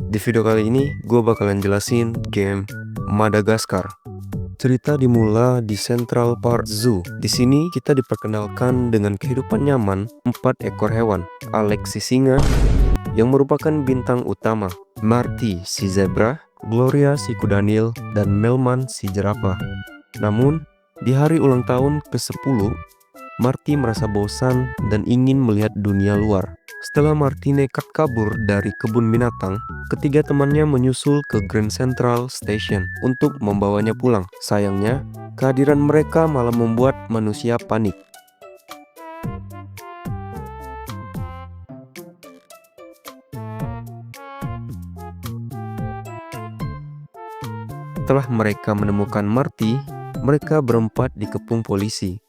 Di video kali ini, gue bakalan jelasin game Madagaskar. Cerita dimulai di Central Park Zoo. Di sini kita diperkenalkan dengan kehidupan nyaman 4 ekor hewan. Alex si singa yang merupakan bintang utama, Marty si zebra, Gloria si kuda Nil, dan Melman si jerapah. Namun, di hari ulang tahun ke-10, Marty merasa bosan dan ingin melihat dunia luar. Setelah Marty nekat kabur dari kebun binatang, ketiga temannya menyusul ke Grand Central Station untuk membawanya pulang. Sayangnya, kehadiran mereka malah membuat manusia panik. Setelah mereka menemukan Marty, mereka berempat dikepung polisi.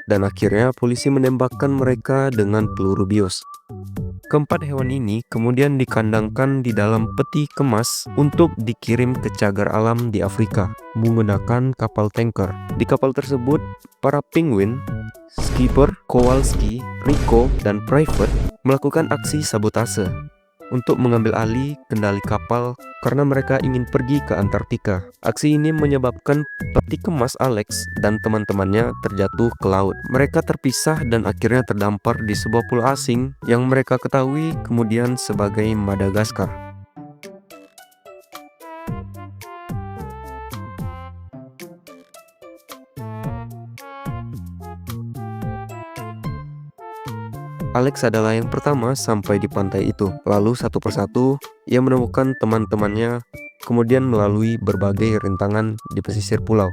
Dan akhirnya polisi menembakkan mereka dengan peluru bios. Keempat hewan ini kemudian dikandangkan di dalam peti kemas untuk dikirim ke cagar alam di Afrika menggunakan kapal tanker. Di kapal tersebut, para penguin, skipper, Kowalski, Rico, dan Private melakukan aksi sabotase untuk mengambil alih kendali kapal karena mereka ingin pergi ke Antartika. Aksi ini menyebabkan peti kemas Alex dan teman-temannya terjatuh ke laut. Mereka terpisah dan akhirnya terdampar di sebuah pulau asing yang mereka ketahui kemudian sebagai Madagaskar. Alex adalah yang pertama sampai di pantai itu. Lalu satu persatu ia menemukan teman-temannya, kemudian melalui berbagai rintangan di pesisir pulau.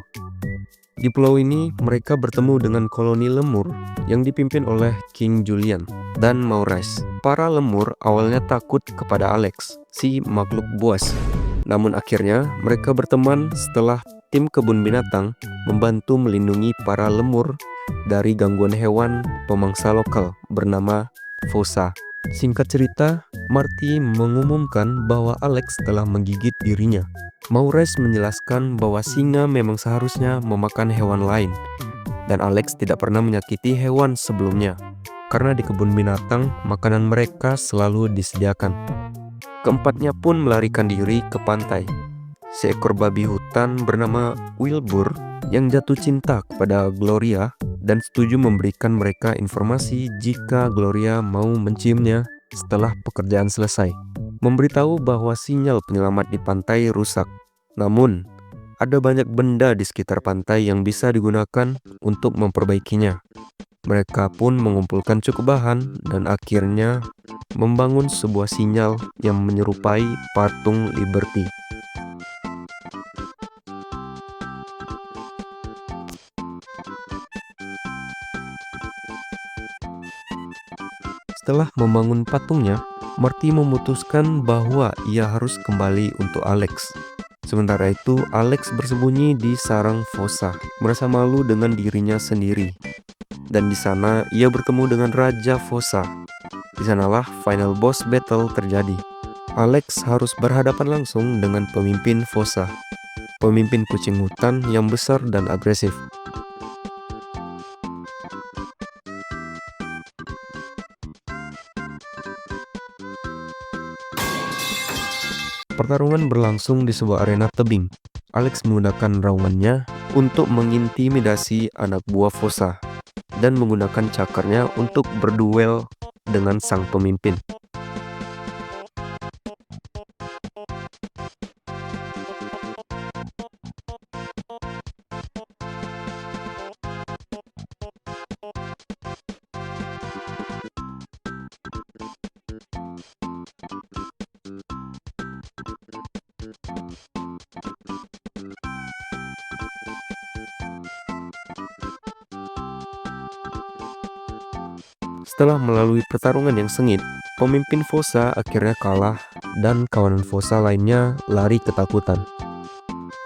Di pulau ini mereka bertemu dengan koloni lemur yang dipimpin oleh King Julian dan Maurice. Para lemur awalnya takut kepada Alex, si makhluk buas. Namun akhirnya mereka berteman setelah tim kebun binatang membantu melindungi para lemur dari gangguan hewan pemangsa lokal bernama fossa. Singkat cerita, Marty mengumumkan bahwa Alex telah menggigit dirinya. Maurice menjelaskan bahwa singa memang seharusnya memakan hewan lain, dan Alex tidak pernah menyakiti hewan sebelumnya, karena di kebun binatang makanan mereka selalu disediakan. Keempatnya pun melarikan diri ke pantai. Seekor babi hutan bernama Wilbur yang jatuh cinta kepada Gloria dan setuju memberikan mereka informasi jika Gloria mau menciumnya setelah pekerjaan selesai. Memberitahu bahwa sinyal penyelamat di pantai rusak. Namun, ada banyak benda di sekitar pantai yang bisa digunakan untuk memperbaikinya. Mereka pun mengumpulkan cukup bahan dan akhirnya membangun sebuah sinyal yang menyerupai patung Liberty. Setelah membangun patungnya, Marty memutuskan bahwa ia harus kembali untuk Alex. Sementara itu, Alex bersembunyi di sarang fossa, merasa malu dengan dirinya sendiri. Dan di sana ia bertemu dengan Raja Fossa. Di sanalah final boss battle terjadi. Alex harus berhadapan langsung dengan pemimpin fossa, pemimpin kucing hutan yang besar dan agresif. Pertarungan berlangsung di sebuah arena tebing. Alex menggunakan raungannya untuk mengintimidasi anak buah fossa dan menggunakan cakarnya untuk berduel dengan sang pemimpin. Setelah melalui pertarungan yang sengit, pemimpin fossa akhirnya kalah dan kawanan fossa lainnya lari ketakutan.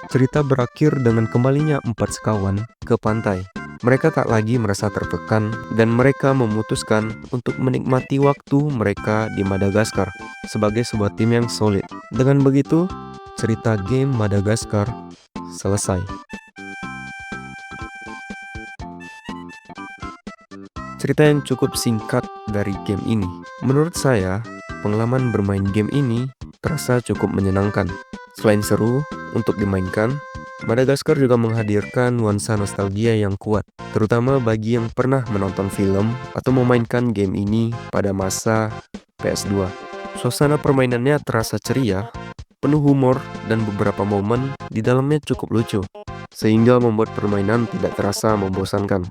Cerita berakhir dengan kembalinya 4 sekawan ke pantai. Mereka tak lagi merasa tertekan dan mereka memutuskan untuk menikmati waktu mereka di Madagaskar sebagai sebuah tim yang solid. Dengan begitu, cerita game Madagaskar selesai. Cerita yang cukup singkat dari game ini. Menurut saya, pengalaman bermain game ini terasa cukup menyenangkan. Selain seru untuk dimainkan, Madagaskar juga menghadirkan nuansa nostalgia yang kuat, terutama bagi yang pernah menonton film atau memainkan game ini pada masa PS2. Suasana permainannya terasa ceria, penuh humor, dan beberapa momen di dalamnya cukup lucu, sehingga membuat permainan tidak terasa membosankan.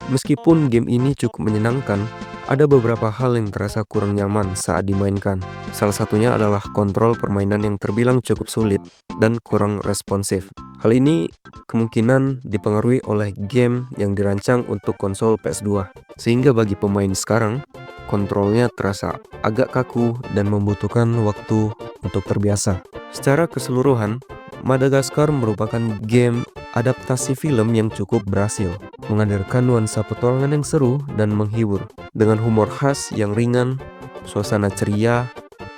Meskipun game ini cukup menyenangkan, ada beberapa hal yang terasa kurang nyaman saat dimainkan. Salah satunya adalah kontrol permainan yang terbilang cukup sulit dan kurang responsif. Hal ini kemungkinan dipengaruhi oleh game yang dirancang untuk konsol PS2, sehingga bagi pemain sekarang, kontrolnya terasa agak kaku dan membutuhkan waktu untuk terbiasa. Secara keseluruhan, Madagaskar merupakan game adaptasi film yang cukup berhasil, menghadirkan nuansa petualangan yang seru dan menghibur, dengan humor khas yang ringan, suasana ceria,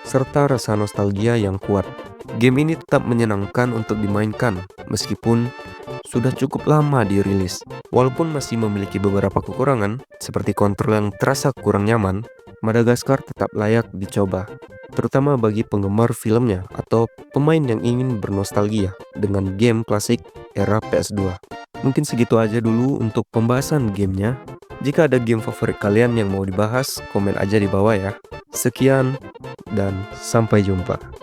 serta rasa nostalgia yang kuat. Game ini tetap menyenangkan untuk dimainkan, meskipun sudah cukup lama dirilis. Walaupun masih memiliki beberapa kekurangan, seperti kontrol yang terasa kurang nyaman, Madagaskar tetap layak dicoba, terutama bagi penggemar filmnya atau pemain yang ingin bernostalgia dengan game klasik era PS2. Mungkin segitu aja dulu untuk pembahasan gamenya. Jika ada game favorit kalian yang mau dibahas, komen aja di bawah ya. Sekian, dan sampai jumpa.